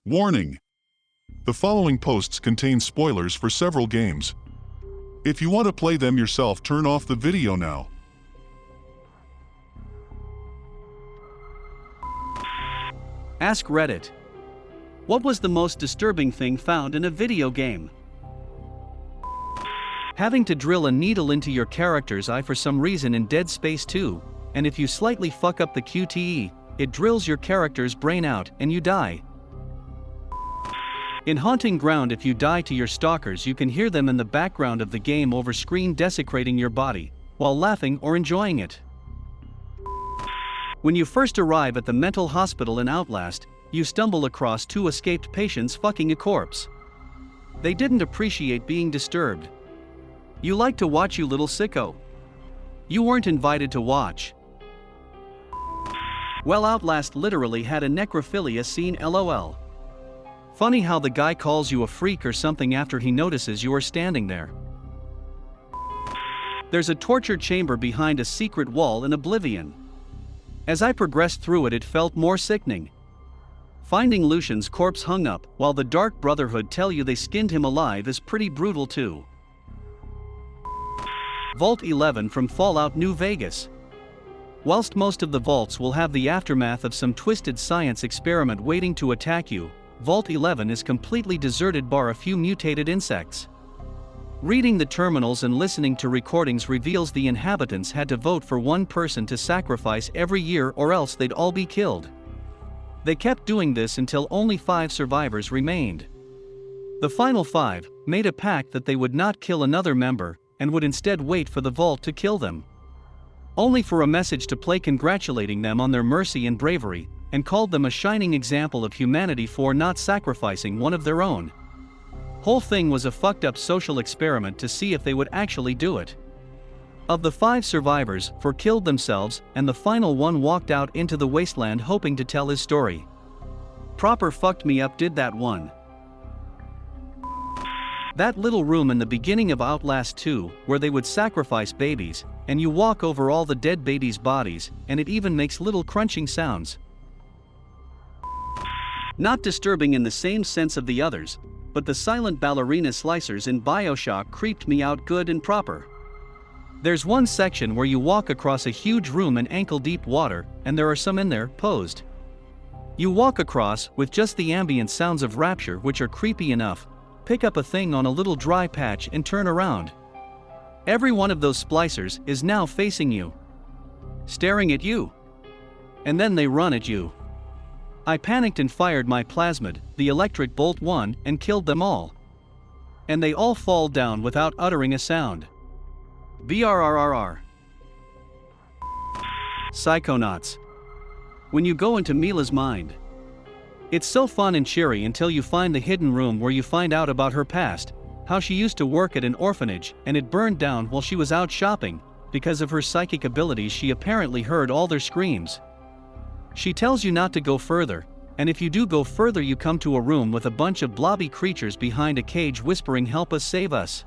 Warning! The following posts contain spoilers for several games. If you want to play them yourself, turn off the video now. Ask Reddit. What was the most disturbing thing found in a video game? Having to drill a needle into your character's eye for some reason in Dead Space 2, and if you slightly fuck up the QTE, it drills your character's brain out and you die. In Haunting Ground, if you die to your stalkers, you can hear them in the background of the game over screen desecrating your body, while laughing or enjoying it. When you first arrive at the mental hospital in Outlast, you stumble across two escaped patients fucking a corpse. They didn't appreciate being disturbed. You like to watch, you little sicko. You weren't invited to watch. Well, Outlast literally had a necrophilia scene, lol. Funny how the guy calls you a freak or something after he notices you are standing there. There's a torture chamber behind a secret wall in Oblivion. As I progressed through it, it felt more sickening. Finding Lucian's corpse hung up while the Dark Brotherhood tell you they skinned him alive is pretty brutal too. Vault 11 from Fallout New Vegas. Whilst most of the vaults will have the aftermath of some twisted science experiment waiting to attack you, Vault 11 is completely deserted bar a few mutated insects. Reading the terminals and listening to recordings reveals the inhabitants had to vote for one person to sacrifice every year or else they'd all be killed. They kept doing this until only 5 survivors remained. The final 5 made a pact that they would not kill another member and would instead wait for the vault to kill them. Only for a message to play congratulating them on their mercy and bravery, and called them a shining example of humanity for not sacrificing one of their own. Whole thing was a fucked up social experiment to see if they would actually do it. Of the 5 survivors, 4 killed themselves, and the final one walked out into the wasteland hoping to tell his story. Proper fucked me up did that one. That little room in the beginning of Outlast 2, where they would sacrifice babies, and you walk over all the dead babies' bodies, and it even makes little crunching sounds. Not disturbing in the same sense of the others, but the silent ballerina slicers in BioShock creeped me out good and proper. There's one section where you walk across a huge room in ankle-deep water, and there are some in there, posed. You walk across, with just the ambient sounds of Rapture which are creepy enough, pick up a thing on a little dry patch and turn around. Every one of those splicers is now facing you. Staring at you. And then they run at you. I panicked and fired my plasmid, the electric bolt one, and killed them all. And they all fall down without uttering a sound. BRRRR. Psychonauts. When you go into Mila's mind. It's so fun and cheery until you find the hidden room where you find out about her past, how she used to work at an orphanage and it burned down while she was out shopping. Because of her psychic abilities, she apparently heard all their screams. She tells you not to go further, and if you do go further you come to a room with a bunch of blobby creatures behind a cage whispering, "Help us, save us."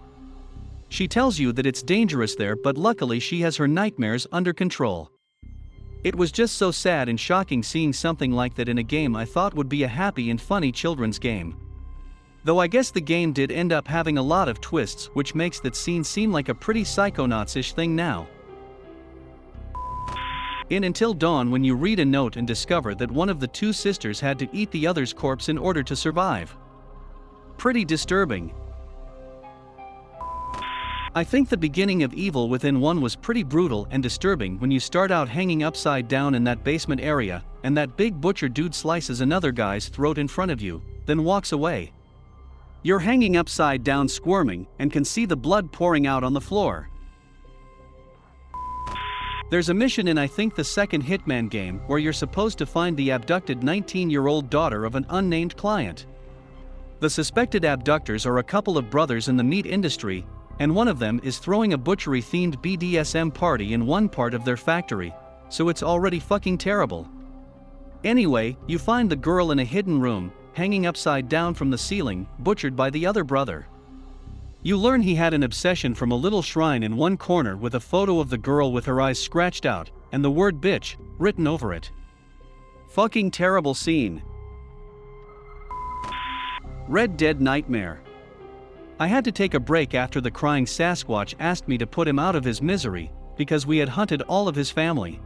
She tells you that it's dangerous there, but luckily she has her nightmares under control. It was just so sad and shocking seeing something like that in a game I thought would be a happy and funny children's game. Though I guess the game did end up having a lot of twists, which makes that scene seem like a pretty Psychonauts-ish thing now. In Until Dawn, when you read a note and discover that one of the 2 sisters had to eat the other's corpse in order to survive. Pretty disturbing. I think the beginning of Evil Within 1 was pretty brutal and disturbing when you start out hanging upside down in that basement area, and that big butcher dude slices another guy's throat in front of you, then walks away. You're hanging upside down squirming and can see the blood pouring out on the floor. There's a mission in I think the second Hitman game where you're supposed to find the abducted 19-year-old daughter of an unnamed client. The suspected abductors are a couple of brothers in the meat industry, and one of them is throwing a butchery-themed BDSM party in one part of their factory, so it's already fucking terrible. Anyway, you find the girl in a hidden room, hanging upside down from the ceiling, butchered by the other brother. You learn he had an obsession from a little shrine in one corner with a photo of the girl with her eyes scratched out, and the word bitch written over it. Fucking terrible scene. Red Dead Nightmare. I had to take a break after the crying Sasquatch asked me to put him out of his misery, because we had hunted all of his family.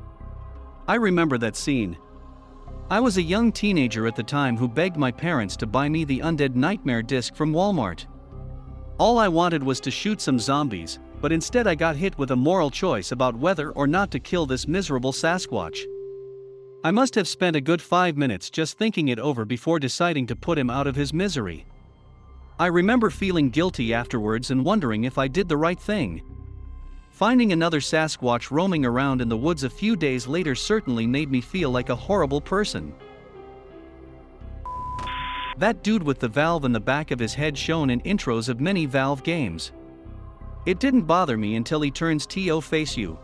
I remember that scene. I was a young teenager at the time who begged my parents to buy me the Undead Nightmare disc from Walmart. All I wanted was to shoot some zombies, but instead I got hit with a moral choice about whether or not to kill this miserable Sasquatch. I must have spent a good 5 minutes just thinking it over before deciding to put him out of his misery. I remember feeling guilty afterwards and wondering if I did the right thing. Finding another Sasquatch roaming around in the woods a few days later certainly made me feel like a horrible person. That dude with the valve in the back of his head shown in intros of many Valve games. It didn't bother me until he turns TO face you.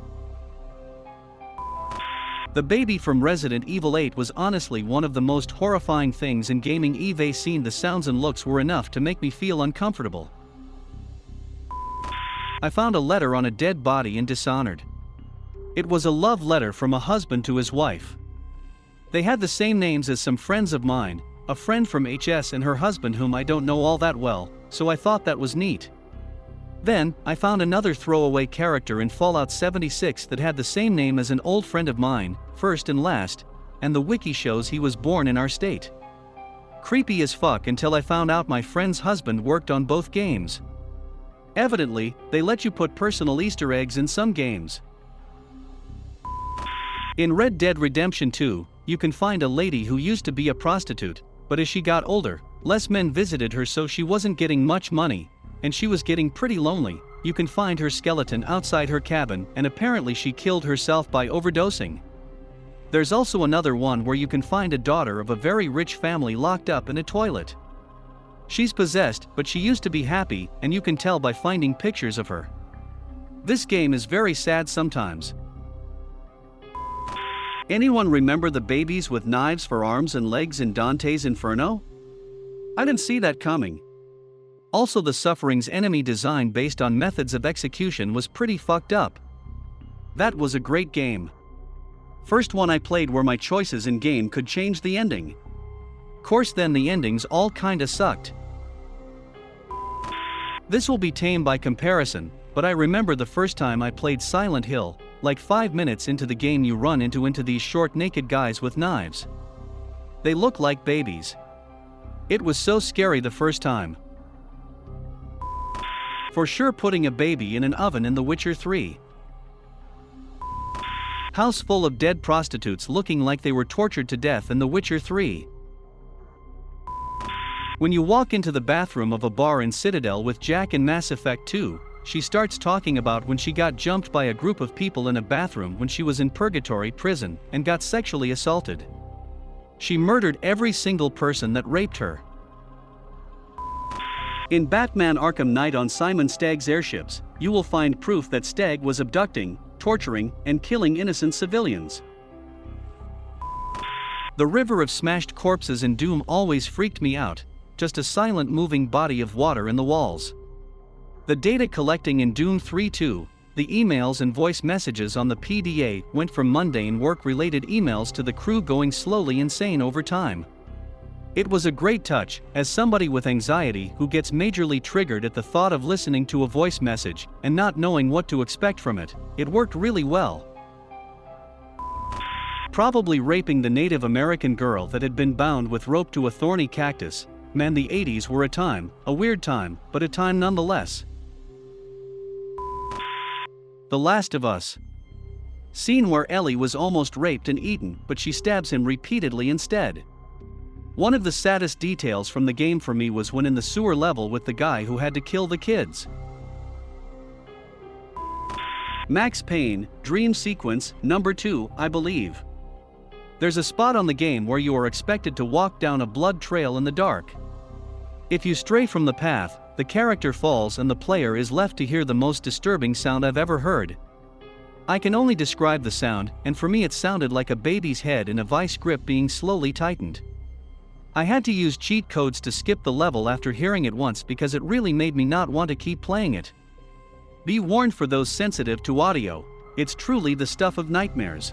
The baby from Resident Evil 8 was honestly one of the most horrifying things in gaming. Eve scene. The sounds and looks were enough to make me feel uncomfortable. I found a letter on a dead body in Dishonored. It was a love letter from a husband to his wife. They had the same names as some friends of mine, a friend from HS and her husband whom I don't know all that well, so I thought that was neat. Then, I found another throwaway character in Fallout 76 that had the same name as an old friend of mine, first and last, and the wiki shows he was born in our state. Creepy as fuck until I found out my friend's husband worked on both games. Evidently, they let you put personal Easter eggs in some games. In Red Dead Redemption 2, you can find a lady who used to be a prostitute, but as she got older, less men visited her so she wasn't getting much money, and she was getting pretty lonely. You can find her skeleton outside her cabin, and apparently she killed herself by overdosing. There's also another one where you can find a daughter of a very rich family locked up in a toilet. She's possessed, but she used to be happy, and you can tell by finding pictures of her. This game is very sad sometimes. Anyone remember the babies with knives for arms and legs in Dante's Inferno? I didn't see that coming. Also, the Suffering's enemy design based on methods of execution was pretty fucked up. That was a great game. First one I played where my choices in game could change the ending. Course then the endings all kinda sucked. This will be tame by comparison, but I remember the first time I played Silent Hill, like 5 minutes into the game you run into these short naked guys with knives. They look like babies. It was so scary the first time. For sure putting a baby in an oven in The Witcher 3. House full of dead prostitutes looking like they were tortured to death in The Witcher 3. When you walk into the bathroom of a bar in Citadel with Jack in Mass Effect 2, she starts talking about when she got jumped by a group of people in a bathroom when she was in Purgatory prison and got sexually assaulted. She murdered every single person that raped her. In Batman Arkham Knight on Simon Stegg's airships, you will find proof that Stegg was abducting, torturing, and killing innocent civilians. The river of smashed corpses in Doom always freaked me out, just a silent moving body of water in the walls. The data collecting in Doom 3 too, the emails and voice messages on the PDA went from mundane work-related emails to the crew going slowly insane over time. It was a great touch, as somebody with anxiety who gets majorly triggered at the thought of listening to a voice message and not knowing what to expect from it. It worked really well. Probably raping the Native American girl that had been bound with rope to a thorny cactus. Man, the 80s were a time, a weird time, but a time nonetheless. The Last of Us. Scene where Ellie was almost raped and eaten, but she stabs him repeatedly instead. One of the saddest details from the game for me was when in the sewer level with the guy who had to kill the kids. Max Payne, Dream Sequence, number 2, I believe. There's a spot on the game where you are expected to walk down a blood trail in the dark. If you stray from the path, the character falls and the player is left to hear the most disturbing sound I've ever heard. I can only describe the sound, and for me it sounded like a baby's head in a vice grip being slowly tightened. I had to use cheat codes to skip the level after hearing it once because it really made me not want to keep playing it. Be warned for those sensitive to audio, it's truly the stuff of nightmares.